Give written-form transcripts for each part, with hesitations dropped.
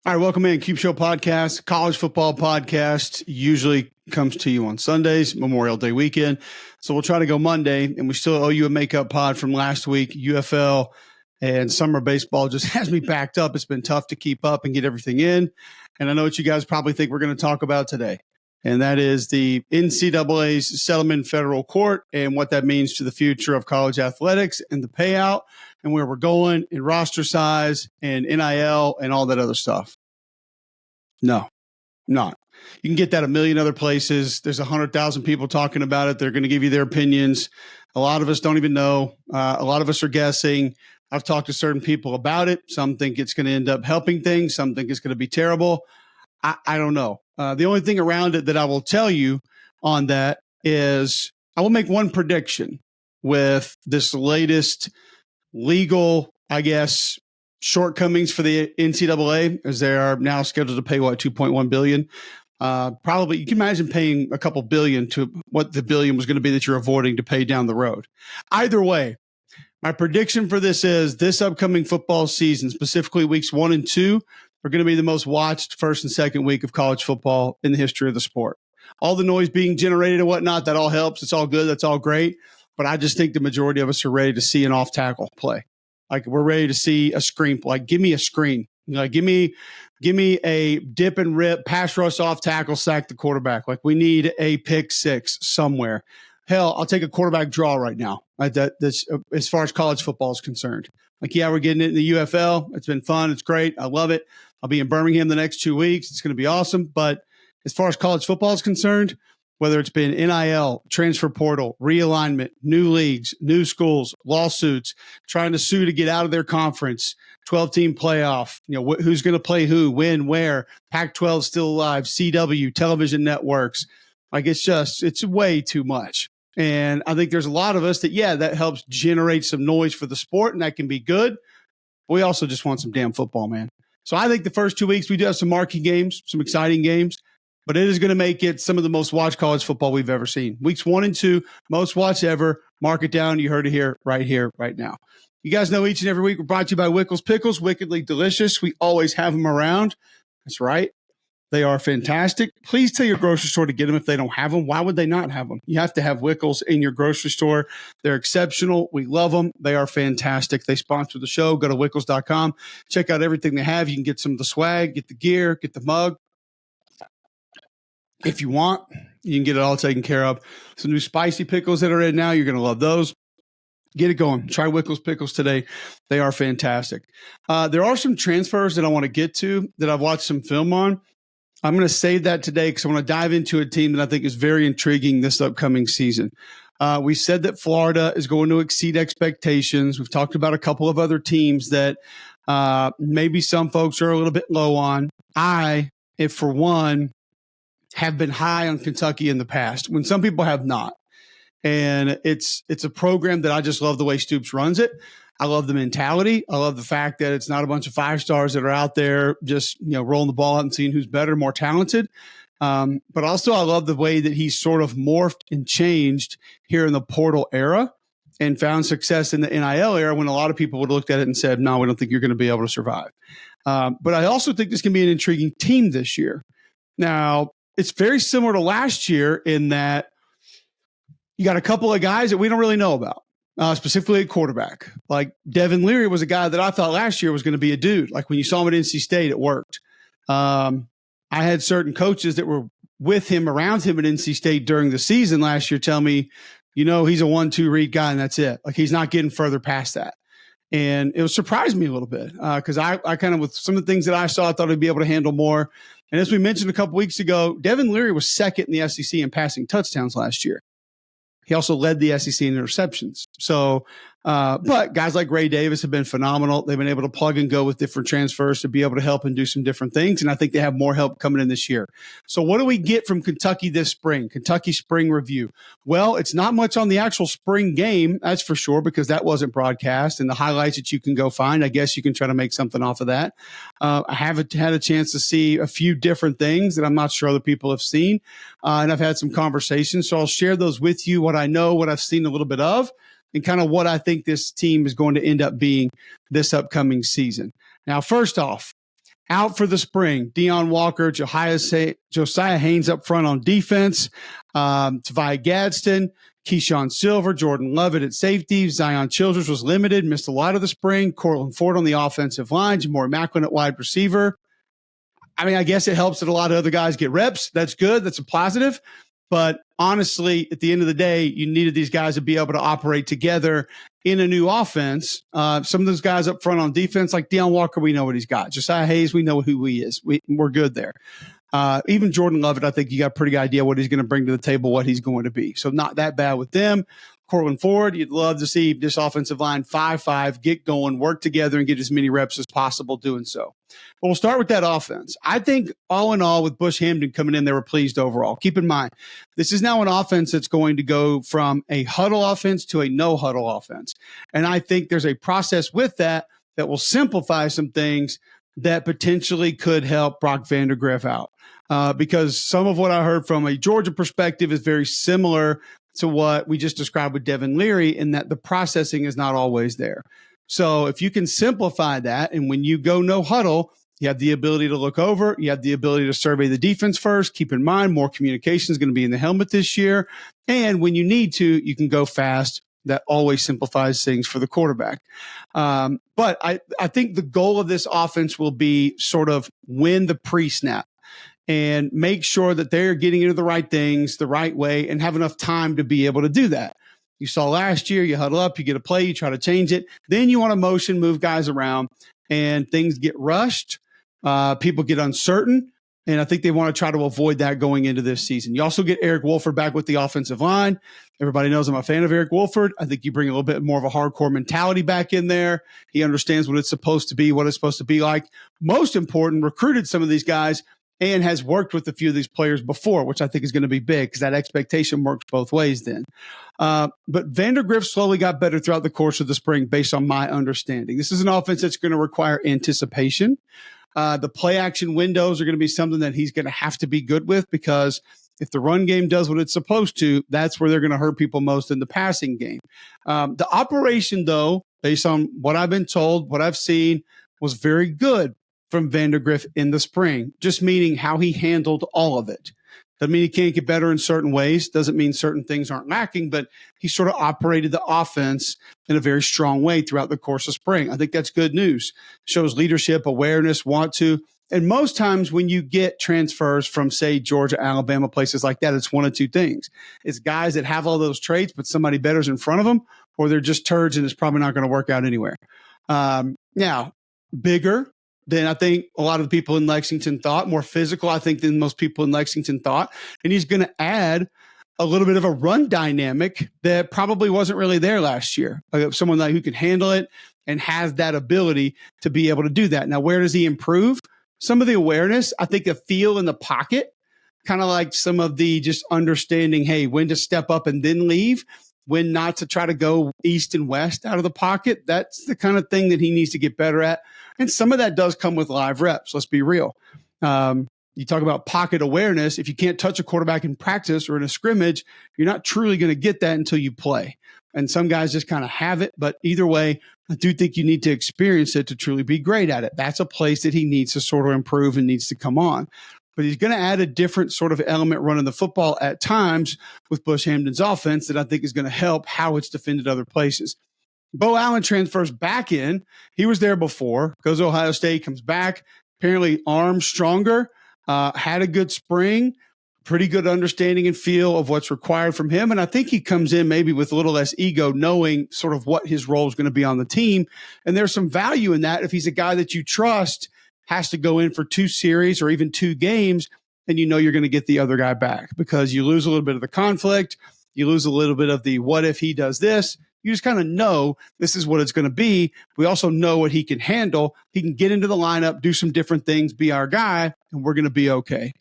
All right, welcome in. Cube Show Podcast, college football podcast, usually comes to you on Sundays, Memorial Day weekend. So we'll try to go Monday, and we still owe you a makeup pod from last week. UFL and summer baseball just has me backed up. It's been tough to keep up and get everything in. And I know what you guys probably think we're going to talk about today, and that is the NCAA's settlement in federal court and what that means to the future of college athletics and the payout and where we're going in roster size and NIL and all that other stuff. No, not. You can get that a million other places. There's 100,000 people talking about it. They're going to give you their opinions. A lot of us don't even know. A lot of us are guessing. I've talked to certain people about it. Some think it's going to end up helping things. Some think it's going to be terrible. I don't know. The only thing around it that I will tell you on that is I will make one prediction with this latest legal, I guess, shortcomings for the NCAA, as they are now scheduled to pay $2.1 billion. Probably you can imagine paying a couple billion to what the billion was going to be that you're avoiding to pay down the road. Either way, my prediction for this is this upcoming football season, specifically weeks 1 and 2, are going to be the most watched first and second week of college football in the history of the sport. All the noise being generated and whatnot, that all helps. It's all good. That's all great. But I just think the majority of us are ready to see an off tackle play. Like we're ready to see a screen. Like give me a screen. Like give me a dip and rip, pass rush off tackle, sack the quarterback. Like we need a pick six somewhere. Hell, I'll take a quarterback draw right now. That's as far as college football is concerned. Like, yeah, we're getting it in the UFL. It's been fun. It's great. I love it. I'll be in Birmingham the next 2 weeks. It's going to be awesome. But as far as college football is concerned, whether it's been NIL, transfer portal, realignment, new leagues, new schools, lawsuits, trying to sue to get out of their conference, 12-team playoff, who's going to play who, when, where, Pac-12 still alive, CW, television networks. Like it's way too much. And I think there's a lot of us that helps generate some noise for the sport, and that can be good. But we also just want some damn football, man. So I think the first 2 weeks we do have some marquee games, some exciting games. But it is going to make it some of the most watched college football we've ever seen. Weeks 1 and 2, most watched ever. Mark it down. You heard it here, right now. You guys know each and every week we're brought to you by Wickles Pickles, wickedly delicious. We always have them around. That's right. They are fantastic. Please tell your grocery store to get them if they don't have them. Why would they not have them? You have to have Wickles in your grocery store. They're exceptional. We love them. They are fantastic. They sponsor the show. Go to wickles.com. Check out everything they have. You can get some of the swag, get the gear, get the mug. If you want, you can get it all taken care of. Some new spicy pickles that are in now. You're going to love those. Get it going. Try Wickles Pickles today. They are fantastic. There are some transfers that I want to get to that I've watched some film on. I'm going to save that today because I want to dive into a team that I think is very intriguing this upcoming season. We said that Florida is going to exceed expectations. We've talked about a couple of other teams that maybe some folks are a little bit low on. If for one, have been high on Kentucky in the past when some people have not. And it's a program that I just love the way Stoops runs it. I love the mentality. I love the fact that it's not a bunch of 5-stars that are out there just, rolling the ball out and seeing who's better, more talented. But also I love the way that he's sort of morphed and changed here in the portal era and found success in the NIL era when a lot of people would have looked at it and said, no, we don't think you're going to be able to survive. But I also think this can be an intriguing team this year. Now, it's very similar to last year in that you got a couple of guys that we don't really know about, specifically at quarterback. Like Devin Leary was a guy that I thought last year was going to be a dude. Like when you saw him at NC State, it worked. I had certain coaches that were with him, around him at NC State during the season last year tell me, he's a 1-2 read guy and that's it. Like he's not getting further past that. And it surprised me a little bit because I kind of, with some of the things that I saw, I thought he'd be able to handle more. And as we mentioned a couple weeks ago, Devin Leary was second in the SEC in passing touchdowns last year. He also led the SEC in interceptions. So, but guys like Ray Davis have been phenomenal. They've been able to plug and go with different transfers to be able to help and do some different things. And I think they have more help coming in this year. So what do we get from Kentucky this spring? Kentucky spring review. Well, it's not much on the actual spring game, that's for sure, because that wasn't broadcast. And the highlights that you can go find, I guess you can try to make something off of that. I haven't had a chance to see a few different things that I'm not sure other people have seen. And I've had some conversations. So I'll share those with you, what I know, what I've seen a little bit of, and kind of what I think this team is going to end up being this upcoming season. Now, first off, out for the spring. Deion Walker, Josiah Haynes up front on defense, Tavai Gadsden, Keyshawn Silver, Jordan Lovett at safety. Zion Childress was limited, missed a lot of the spring. Cortland Ford on the offensive line. Jamori Macklin at wide receiver. I mean, I guess it helps that a lot of other guys get reps. That's good. That's a positive. But honestly, at the end of the day, you needed these guys to be able to operate together in a new offense. Some of those guys up front on defense, like Deion Walker, we know what he's got. Josiah Hayes, we know who he is. We're good there. Even Jordan Lovett, I think you got a pretty good idea what he's going to bring to the table, what he's going to be. So not that bad with them. Cortland Ford, you'd love to see this offensive line 5-5, get going, work together, and get as many reps as possible doing so. But we'll start with that offense. I think all in all, with Bush Hamdan coming in, they were pleased overall. Keep in mind, this is now an offense that's going to go from a huddle offense to a no huddle offense. And I think there's a process with that will simplify some things that potentially could help Brock Vandagriff out. Because some of what I heard from a Georgia perspective is very similar to what we just described with Devin Leary, in that the processing is not always there. So if you can simplify that, and when you go no huddle, you have the ability to look over, you have the ability to survey the defense first. Keep in mind, more communication is going to be in the helmet this year. And when you need to, you can go fast. That always simplifies things for the quarterback. But I think the goal of this offense will be sort of win the pre-snap and make sure that they're getting into the right things the right way and have enough time to be able to do that. You saw last year, you huddle up, you get a play, you try to change it. Then you want to motion, move guys around, and things get rushed. People get uncertain. And I think they want to try to avoid that going into this season. You also get Eric Wolford back with the offensive line. Everybody knows I'm a fan of Eric Wolford. I think you bring a little bit more of a hardcore mentality back in there. He understands what it's supposed to be, what it's supposed to be like. Most important, recruited some of these guys and has worked with a few of these players before, which I think is going to be big because that expectation works both ways then. But Vandagriff slowly got better throughout the course of the spring based on my understanding. This is an offense that's going to require anticipation. The play action windows are going to be something that he's going to have to be good with, because if the run game does what it's supposed to, that's where they're going to hurt people most in the passing game. The operation, though, based on what I've been told, what I've seen, was very good from Vandagriff in the spring, just meaning how he handled all of it. Doesn't mean he can't get better in certain ways. Doesn't mean certain things aren't lacking, but he sort of operated the offense in a very strong way throughout the course of spring. I think that's good news. Shows leadership, awareness, want to. And most times when you get transfers from, say, Georgia, Alabama, places like that, it's one of two things. It's guys that have all those traits, but somebody better's in front of them, or they're just turds and it's probably not going to work out anywhere. Now, bigger than I think a lot of the people in Lexington thought, more physical, I think, than most people in Lexington thought. And he's going to add a little bit of a run dynamic that probably wasn't really there last year. Someone like who can handle it and has that ability to be able to do that. Now, where does he improve? Some of the awareness, I think a feel in the pocket, kind of like some of the just understanding, hey, when to step up and then leave, when not to try to go east and west out of the pocket. That's the kind of thing that he needs to get better at. And some of that does come with live reps. Let's be real. You talk about pocket awareness. If you can't touch a quarterback in practice or in a scrimmage, you're not truly going to get that until you play. And some guys just kind of have it. But either way, I do think you need to experience it to truly be great at it. That's a place that he needs to sort of improve and needs to come on. But he's going to add a different sort of element running the football at times with Bush Hamdan's offense that I think is going to help how it's defended other places. Bo Allen transfers back in. He was there before, goes to Ohio State, comes back, apparently armed stronger, had a good spring, pretty good understanding and feel of what's required from him. And I think he comes in maybe with a little less ego, knowing sort of what his role is going to be on the team. And there's some value in that. If he's a guy that you trust, has to go in for 2 series or even 2 games, then you know you're going to get the other guy back, because you lose a little bit of the conflict. You lose a little bit of the what if he does this. You just kind of know this is what it's going to be. We also know what he can handle. He can get into the lineup, do some different things, be our guy, and we're going to be okay.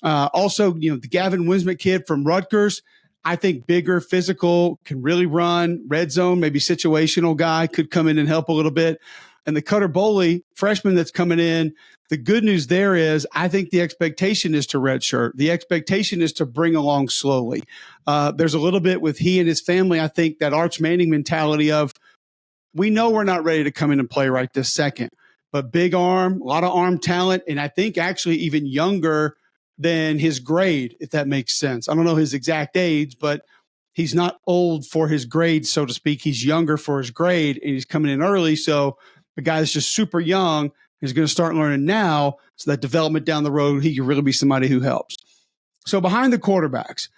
Also, the Gavin Winsmith kid from Rutgers, I think bigger, physical, can really run, red zone, maybe situational guy, could come in and help a little bit. And the Cutter Boley freshman that's coming in, the good news there is I think the expectation is to redshirt. The expectation is to bring along slowly. There's a little bit with he and his family, I think, that Arch Manning mentality of, we know we're not ready to come in and play right this second, but big arm, a lot of arm talent, and I think actually even younger than his grade, if that makes sense. I don't know his exact age, but he's not old for his grade, so to speak. He's younger for his grade, and he's coming in early. So the guy that's just super young is going to start learning now, so that development down the road, he can really be somebody who helps. So behind the quarterbacks,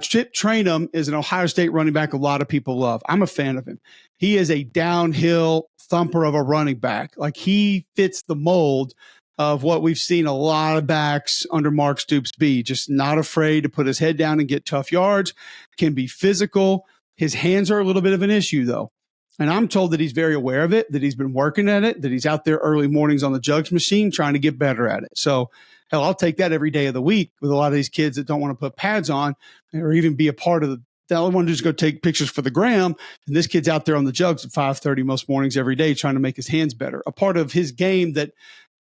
Chip Trainum is an Ohio State running back a lot of people love. I'm a fan of him. He is a downhill thumper of a running back. Like, he fits the mold of what we've seen a lot of backs under Mark Stoops be. Just not afraid to put his head down and get tough yards, can be physical. His hands are a little bit of an issue, though. And I'm told that he's very aware of it, that he's been working at it, that he's out there early mornings on the jugs machine trying to get better at it. So, hell, I'll take that every day of the week with a lot of these kids that don't want to put pads on or even be a part of the other one, just go take pictures for the gram. And this kid's out there on the jugs at 5:30 most mornings every day trying to make his hands better. A part of his game that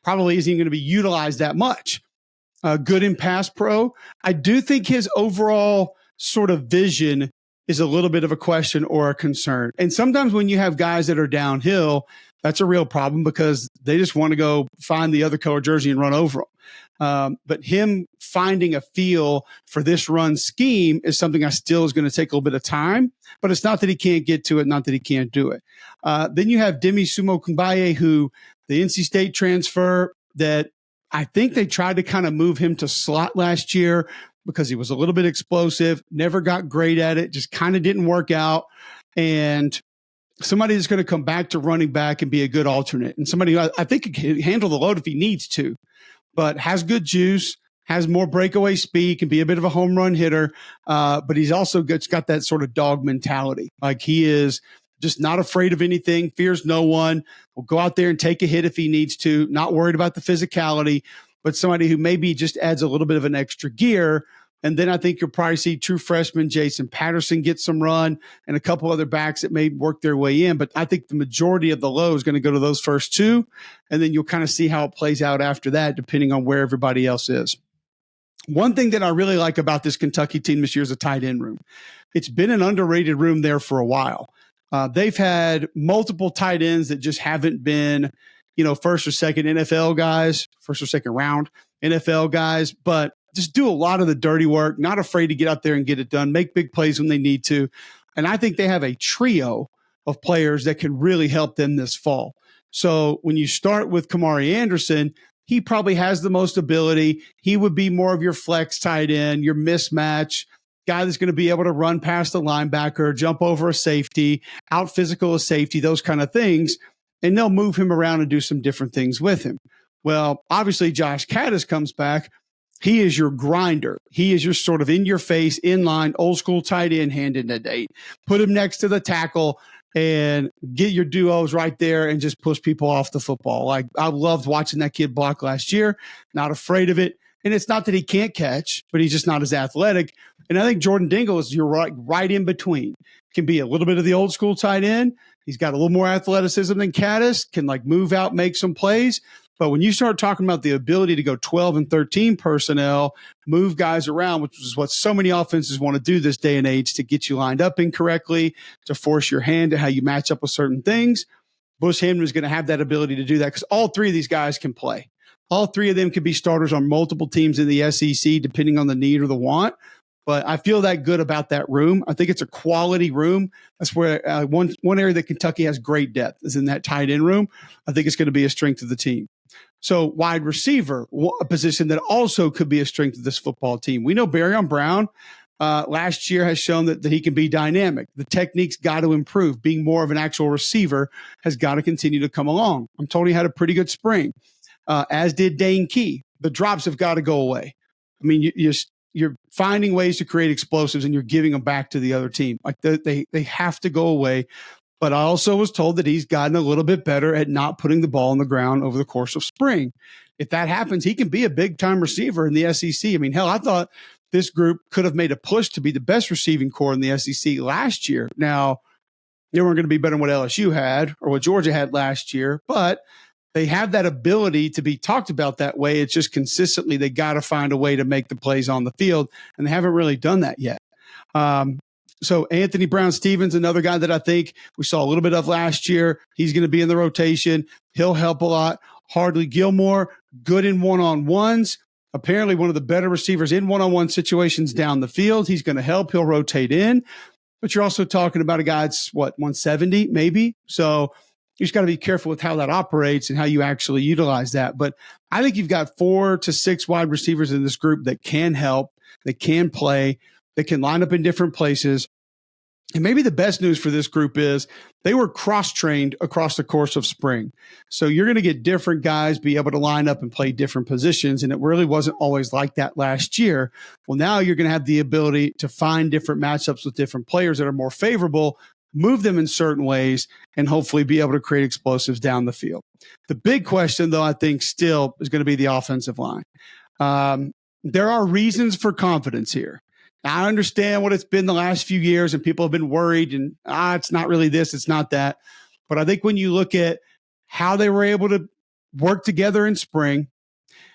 probably isn't going to be utilized that much. Good in pass pro. I do think his overall sort of vision is a little bit of a question or a concern. And sometimes when you have guys that are downhill, that's a real problem because they just want to go find the other color jersey and run over them. But him finding a feel for this run scheme is something I still is going to take a little bit of time, but it's not that he can't get to it, not that he can't do it. Then you have Demi Sumo-Kumbaye, who the NC State transfer that I think they tried to kind of move him to slot last year because he was a little bit explosive, never got great at it, just kind of didn't work out. And somebody that's going to come back to running back and be a good alternate. And somebody who I think can handle the load if he needs to, but has good juice, has more breakaway speed, can be a bit of a home run hitter. But he's also got that sort of dog mentality. Like, he is just not afraid of anything, fears no one, will go out there and take a hit if he needs to, not worried about the physicality, but somebody who maybe just adds a little bit of an extra gear. And then I think you'll probably see true freshman Jason Patterson get some run and a couple other backs that may work their way in. But I think the majority of the low is going to go to those first two. And then you'll kind of see how it plays out after that, depending on where everybody else is. One thing that I really like about this Kentucky team this year is a tight end room. It's been an underrated room there for a while. They've had multiple tight ends that just haven't been, first or second NFL guys, first or second round NFL guys, but just do a lot of the dirty work, not afraid to get out there and get it done, make big plays when they need to. And I think they have a trio of players that can really help them this fall. So when you start with Kamari Anderson, he probably has the most ability. He would be more of your flex tight end, your mismatch guy that's going to be able to run past the linebacker, jump over a safety, out physical a safety, those kind of things. And they'll move him around and do some different things with him. Well, obviously Josh Caddis comes back. He is your grinder. He is your sort of in your face, inline, old school tight end, hand in the date. Put him next to the tackle and get your duos right there and just push people off the football. Like, I loved watching that kid block last year, not afraid of it. And it's not that he can't catch, but he's just not as athletic. And I think Jordan Dingle is your right in between. Can be a little bit of the old school tight end. He's got a little more athleticism than Caddis, can move out, make some plays. But when you start talking about the ability to go 12 and 13 personnel, move guys around, which is what so many offenses want to do this day and age to get you lined up incorrectly, to force your hand to how you match up with certain things, Bush Hammond is going to have that ability to do that because all three of these guys can play. All three of them could be starters on multiple teams in the SEC, depending on the need or the want. But I feel that good about that room. I think it's a quality room. That's where one area that Kentucky has great depth is in that tight end room. I think it's going to be a strength of the team. So wide receiver, a position that also could be a strength of this football team. We know Barrion Brown last year has shown that he can be dynamic. The technique's got to improve. Being more of an actual receiver has got to continue to come along. I'm told he had a pretty good spring, as did Dane Key. The drops have got to go away. I mean, you're finding ways to create explosives and you're giving them back to the other team. Like they have to go away. But I also was told that he's gotten a little bit better at not putting the ball on the ground over the course of spring. If that happens, he can be a big-time receiver in the SEC. I mean, hell, I thought this group could have made a push to be the best receiving core in the SEC last year. Now, they weren't going to be better than what LSU had or what Georgia had last year, but they have that ability to be talked about that way. It's just consistently they got to find a way to make the plays on the field, and they haven't really done that yet. So Anthony Brown-Stevens, another guy that I think we saw a little bit of last year. He's going to be in the rotation. He'll help a lot. Hardly Gilmore, good in one-on-ones. Apparently one of the better receivers in one-on-one situations down the field. He's going to help. He'll rotate in. But you're also talking about a guy that's, 170 maybe? So you just got to be careful with how that operates and how you actually utilize that. But I think you've got 4 to 6 wide receivers in this group that can help, that can play, that can line up in different places. And maybe the best news for this group is they were cross-trained across the course of spring. So you're going to get different guys be able to line up and play different positions. And it really wasn't always like that last year. Well, now you're going to have the ability to find different matchups with different players that are more favorable, move them in certain ways, and hopefully be able to create explosives down the field. The big question, though, I think still is going to be the offensive line. There are reasons for confidence here. I understand what it's been the last few years, and people have been worried, and it's not really this, it's not that. But I think when you look at how they were able to work together in spring,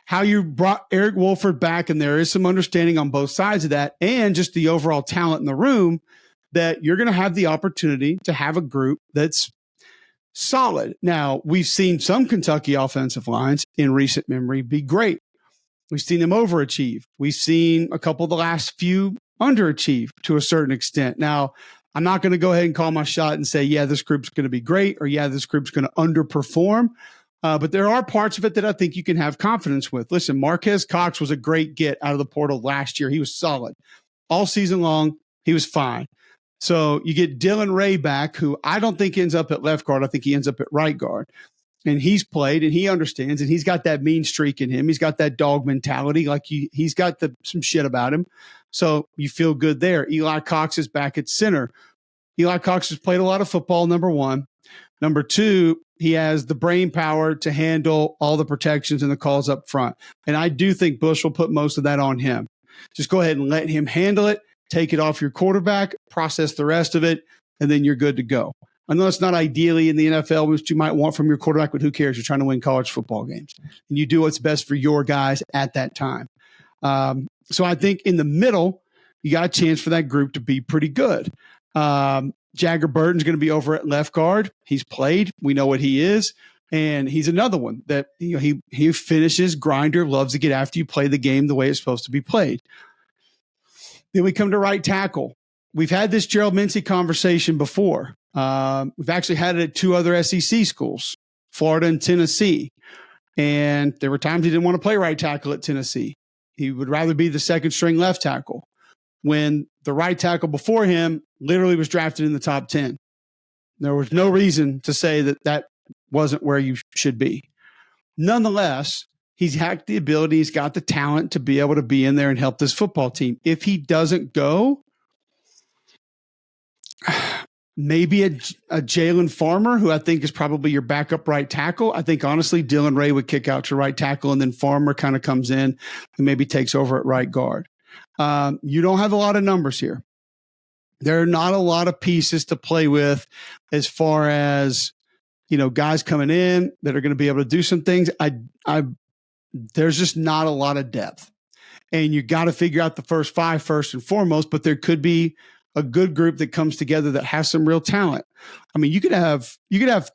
how you brought Eric Wolford back, and there is some understanding on both sides of that, and just the overall talent in the room, that you're going to have the opportunity to have a group that's solid. Now, we've seen some Kentucky offensive lines in recent memory be great. We've seen them overachieve. We've seen a couple of the last few underachieve to a certain extent. Now, I'm not going to go ahead and call my shot and say, yeah, this group's going to be great, or yeah, this group's going to underperform. But there are parts of it that I think you can have confidence with. Listen, Marquez Cox was a great get out of the portal last year. He was solid. All season long, he was fine. So you get Dylan Ray back, who I don't think ends up at left guard. I think he ends up at right guard. And he's played, and he understands, and he's got that mean streak in him. He's got that dog mentality. Like he's got some shit about him. So you feel good there. Eli Cox is back at center. Eli Cox has played a lot of football, number one. Number two, he has the brain power to handle all the protections and the calls up front. And I do think Bush will put most of that on him. Just go ahead and let him handle it, take it off your quarterback, process the rest of it, and then you're good to go. I know it's not ideally in the NFL, which you might want from your quarterback, but who cares? You're trying to win college football games. And you do what's best for your guys at that time. So I think in the middle, you got a chance for that group to be pretty good. Jagger Burton's going to be over at left guard. He's played. We know what he is. And he's another one that he finishes, grinder, loves to get after you, play the game the way it's supposed to be played. Then we come to right tackle. We've had this Gerald Mincey conversation before. We've actually had it at 2 other SEC schools, Florida and Tennessee. And there were times he didn't want to play right tackle at Tennessee. He would rather be the second string left tackle, when the right tackle before him literally was drafted in the top 10. There was no reason to say that wasn't where you should be. Nonetheless, he's had the ability, he's got the talent to be able to be in there and help this football team. If he doesn't go, maybe a Jalen Farmer, who I think is probably your backup right tackle. I think, honestly, Dylan Ray would kick out to right tackle, and then Farmer kind of comes in and maybe takes over at right guard. You don't have a lot of numbers here. There are not a lot of pieces to play with as far as, guys coming in that are going to be able to do some things. There's just not a lot of depth. And you got to figure out the first 5 first and foremost, but there could be a good group that comes together that has some real talent. I mean, you could have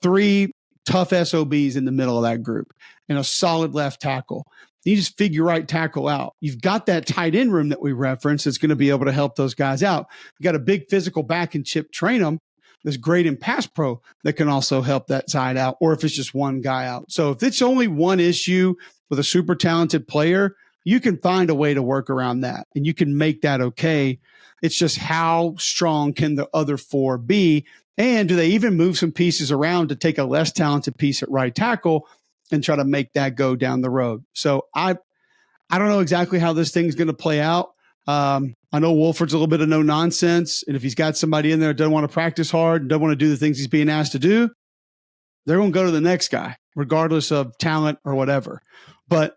3 tough SOBs in the middle of that group and a solid left tackle. You just figure right tackle out. You've got that tight end room that we referenced that's going to be able to help those guys out. You got a big physical back and Chip Trainum that's great in pass pro that can also help that side out, or if it's just one guy out. So if it's only one issue with a super talented player, you can find a way to work around that, and you can make that okay. It's just how strong can the other 4 be? And do they even move some pieces around to take a less talented piece at right tackle and try to make that go down the road? So I don't know exactly how this thing's going to play out. I know Wolford's a little bit of no nonsense. And if he's got somebody in there that doesn't want to practice hard and doesn't want to do the things he's being asked to do, they're going to go to the next guy, regardless of talent or whatever. But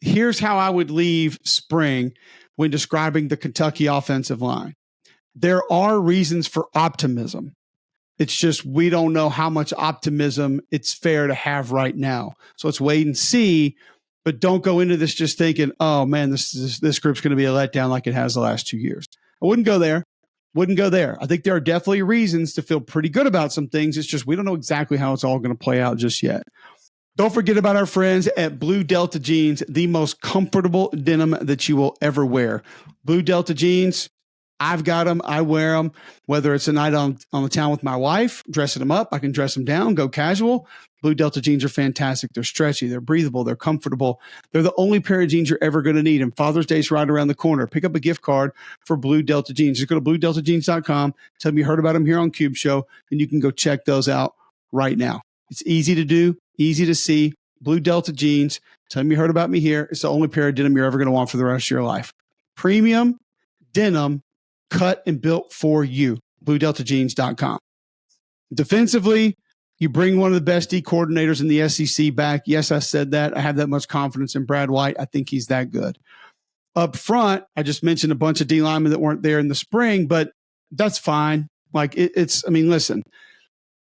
here's how I would leave spring when describing the Kentucky offensive line. There are reasons for optimism. It's just we don't know how much optimism it's fair to have right now. So let's wait and see, but don't go into this just thinking, oh, man, this group's going to be a letdown like it has the last 2 years. I wouldn't go there. I think there are definitely reasons to feel pretty good about some things. It's just we don't know exactly how it's all going to play out just yet. Don't forget about our friends at Blue Delta Jeans, the most comfortable denim that you will ever wear. Blue Delta Jeans, I've got them. I wear them, whether it's a night on the town with my wife, dressing them up. I can dress them down, go casual. Blue Delta jeans are fantastic. They're stretchy. They're breathable. They're comfortable. They're the only pair of jeans you're ever going to need. And Father's Day is right around the corner. Pick up a gift card for Blue Delta jeans. Just go to bluedeltajeans.com. Tell them you heard about them here on Cube Show, and you can go check those out right now. It's easy to do, easy to see. Blue Delta jeans. Tell them you heard about me here. It's the only pair of denim you're ever going to want for the rest of your life. Premium denim, cut and built for you. BlueDeltaJeans.com. Defensively, you bring one of the best D coordinators in the SEC back. Yes, I said that. I have that much confidence in Brad White. I think he's that good. Up front, I just mentioned a bunch of D linemen that weren't there in the spring, but that's fine. Like listen,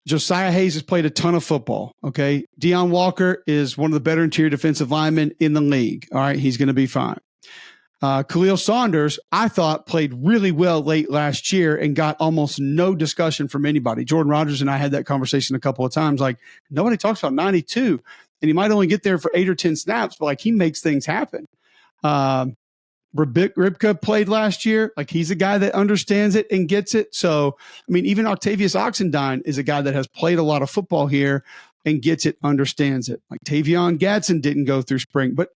Josiah Hayes has played a ton of football. Okay. Deion Walker is one of the better interior defensive linemen in the league. All right. He's going to be fine. Khalil Saunders, I thought, played really well late last year and got almost no discussion from anybody. Jordan Rogers and I had that conversation a couple of times. Like, nobody talks about 92, and he might only get there for 8 or 10 snaps, but like, he makes things happen. Ribka played last year. Like, he's a guy that understands it and gets it. So, even Octavius Oxendine is a guy that has played a lot of football here and gets it, understands it. Like, Tavion Gadsden didn't go through spring, but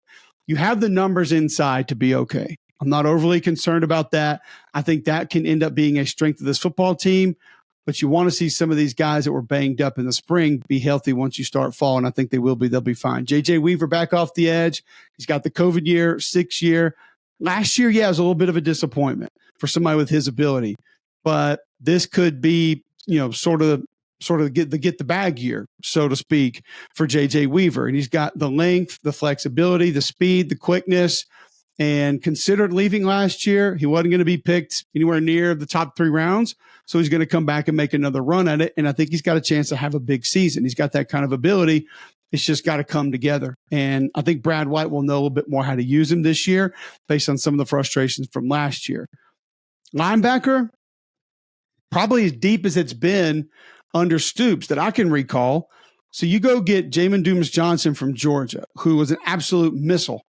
you have the numbers inside to be okay. I'm not overly concerned about that. I think that can end up being a strength of this football team, but you want to see some of these guys that were banged up in the spring be healthy once you start fall, and I think they will be. They'll be fine. J.J. Weaver back off the edge. He's got the COVID year, 6th year. Last year, it was a little bit of a disappointment for somebody with his ability, but this could be, sort of get the bag year, so to speak, for J.J. Weaver. And he's got the length, the flexibility, the speed, the quickness, and considered leaving last year. He wasn't going to be picked anywhere near the top 3 rounds. So he's going to come back and make another run at it. And I think he's got a chance to have a big season. He's got that kind of ability. It's just got to come together. And I think Brad White will know a little bit more how to use him this year based on some of the frustrations from last year. Linebacker, probably as deep as it's been under Stoops that I can recall. So you go get Jamin Dumas-Johnson from Georgia, who was an absolute missile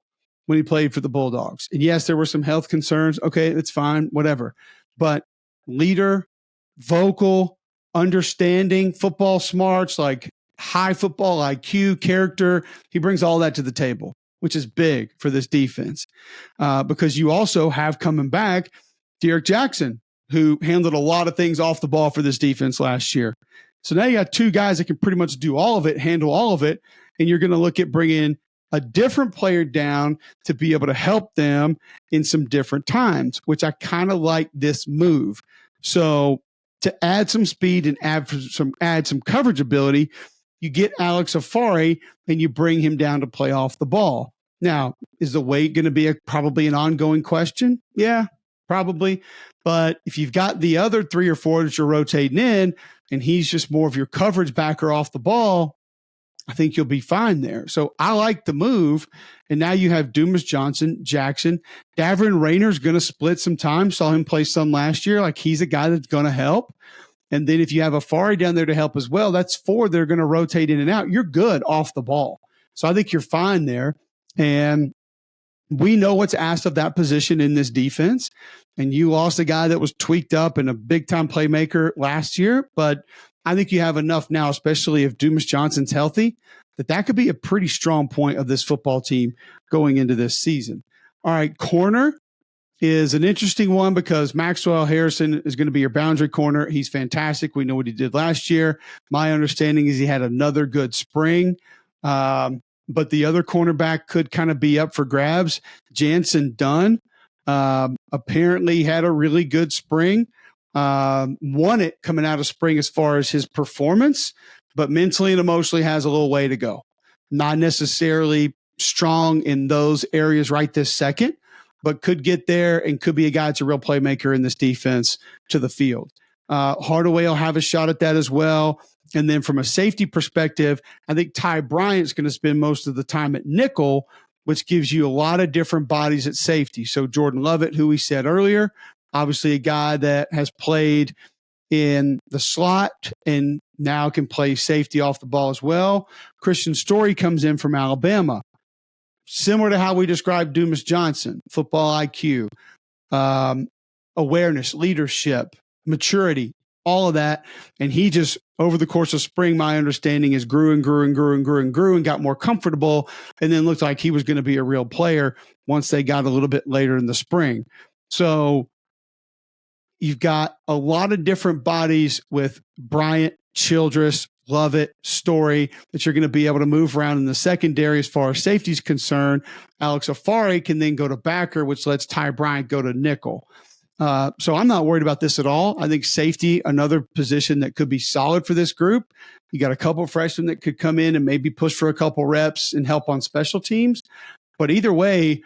when he played for the Bulldogs. And yes, there were some health concerns. Okay, that's fine, whatever. But leader, vocal, understanding, football smarts, like high football IQ, character. He brings all that to the table, which is big for this defense. Because you also have coming back Derek Jackson, who handled a lot of things off the ball for this defense last year. So now you got 2 guys that can pretty much do all of it, handle all of it, and you're going to look at bringing a different player down to be able to help them in some different times, which I kind of like this move. So to add some speed and add some coverage ability, you get Alex Afari and you bring him down to play off the ball. Now, is the weight going to be probably an ongoing question? Yeah, probably. But if you've got the other 3 or 4 that you're rotating in, and he's just more of your coverage backer off the ball, I think you'll be fine there. So I like the move. And now you have Dumas-Johnson, Jackson. Davin Rayner's going to split some time. Saw him play some last year. Like, he's a guy that's going to help. And then if you have Afari down there to help as well, that's 4 they're going to rotate in and out. You're good off the ball. So I think you're fine there. And we know what's asked of that position in this defense. And you lost a guy that was tweaked up and a big-time playmaker last year. But I think you have enough now, especially if Dumas-Johnson's healthy, that could be a pretty strong point of this football team going into this season. All right, corner is an interesting one because Maxwell Harrison is going to be your boundary corner. He's fantastic. We know what he did last year. My understanding is he had another good spring. But the other cornerback could kind of be up for grabs. Jansen Dunn apparently had a really good spring. Won it coming out of spring as far as his performance, but mentally and emotionally has a little way to go. Not necessarily strong in those areas right this second, but could get there and could be a guy that's a real playmaker in this defense to the field. Hardaway will have a shot at that as well. And then from a safety perspective, I think Ty Bryant's going to spend most of the time at nickel, which gives you a lot of different bodies at safety. So Jordan Lovett, who we said earlier, obviously a guy that has played in the slot and now can play safety off the ball as well. Christian Story comes in from Alabama. Similar to how we described Dumas Johnson, football IQ, awareness, leadership, maturity, all of that. And he just, over the course of spring, my understanding is grew and got more comfortable, and then looked like he was going to be a real player once they got a little bit later in the spring. So you've got a lot of different bodies with Bryant, Childress, Lovett, Story that you're going to be able to move around in the secondary as far as safety is concerned. Alex Afari can then go to backer, which lets Ty Bryant go to nickel. So I'm not worried about this at all. I think safety, another position that could be solid for this group. You got a couple of freshmen that could come in and maybe push for a couple reps and help on special teams. But either way,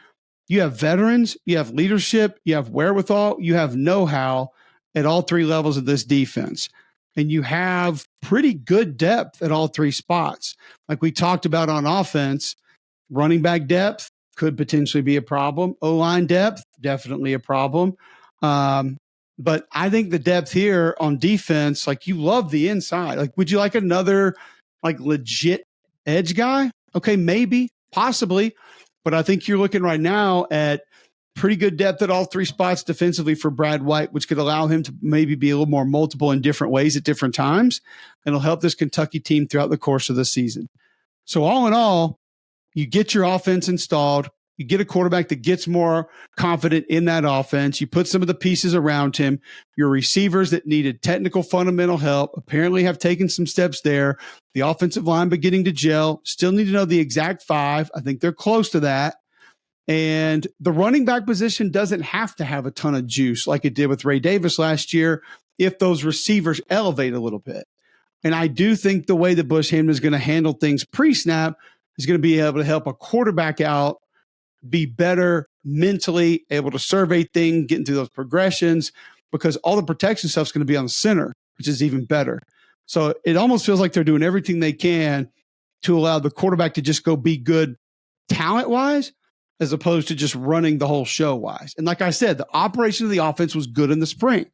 you have veterans, you have leadership, you have wherewithal, you have know-how at all three levels of this defense. And you have pretty good depth at all three spots. Like we talked about on offense, running back depth could potentially be a problem. O-line depth, definitely a problem. But I think the depth here on defense, like you love the inside. Like, would you like another like legit edge guy? Okay, maybe, possibly. But I think you're looking right now at pretty good depth at all three spots defensively for Brad White, which could allow him to maybe be a little more multiple in different ways at different times. And it'll help this Kentucky team throughout the course of the season. So all in all, you get your offense installed. You get a quarterback that gets more confident in that offense. You put some of the pieces around him. Your receivers that needed technical fundamental help apparently have taken some steps there. The offensive line beginning to gel. Still need to know the exact five. I think they're close to that. And the running back position doesn't have to have a ton of juice like it did with Ray Davis last year if those receivers elevate a little bit. And I do think the way that Bush Hammond is going to handle things pre-snap is going to be able to help a quarterback out be better mentally, able to survey things, getting through those progressions, because all the protection stuff is going to be on the center, which is even better. So it almost feels like they're doing everything they can to allow the quarterback to just go be good talent-wise, as opposed to just running the whole show-wise. And like I said, the operation of the offense was good in the spring.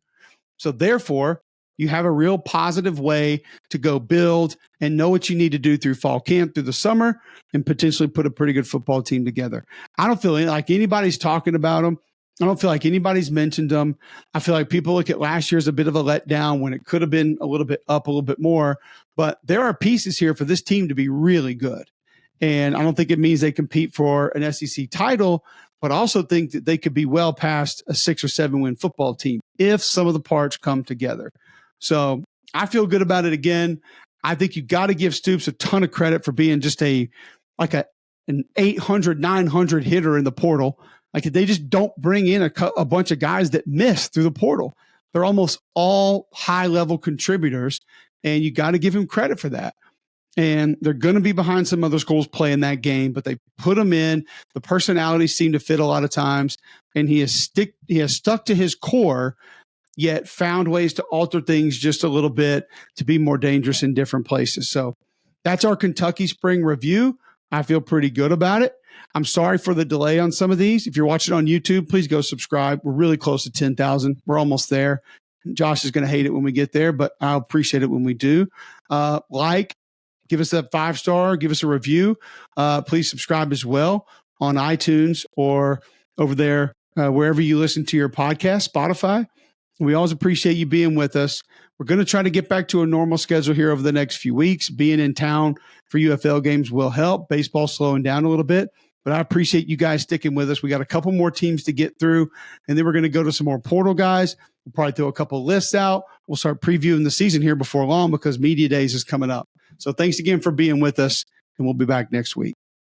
So therefore, you have a real positive way to go build and know what you need to do through fall camp, through the summer, and potentially put a pretty good football team together. I don't feel like anybody's talking about them. I don't feel like anybody's mentioned them. I feel like people look at last year as a bit of a letdown when it could have been a little bit up, a little bit more. But there are pieces here for this team to be really good. And I don't think it means they compete for an SEC title, but I also think that they could be well past a 6 or 7 win football team if some of the parts come together. So I feel good about it again. I think you got to give Stoops a ton of credit for being just an 800, 900 hitter in the portal. Like they just don't bring in a bunch of guys that miss through the portal. They're almost all high level contributors, and you got to give him credit for that. And they're going to be behind some other schools playing that game, but they put them in. The personalities seem to fit a lot of times, and he has stuck to his core, yet found ways to alter things just a little bit to be more dangerous in different places. So that's our Kentucky spring review. I feel pretty good about it. I'm sorry for the delay on some of these. If you're watching on YouTube, please go subscribe. We're really close to 10,000. We're almost there. Josh is going to hate it when we get there, but I'll appreciate it when we do. Give us that 5-star, give us a review. Please subscribe as well on iTunes or over there, wherever you listen to your podcast, Spotify. We always appreciate you being with us. We're going to try to get back to a normal schedule here over the next few weeks. Being in town for UFL games will help. Baseball slowing down a little bit, but I appreciate you guys sticking with us. We got a couple more teams to get through, and then we're going to go to some more portal guys. We'll probably throw a couple lists out. We'll start previewing the season here before long because Media Days is coming up. So thanks again for being with us, and we'll be back next week.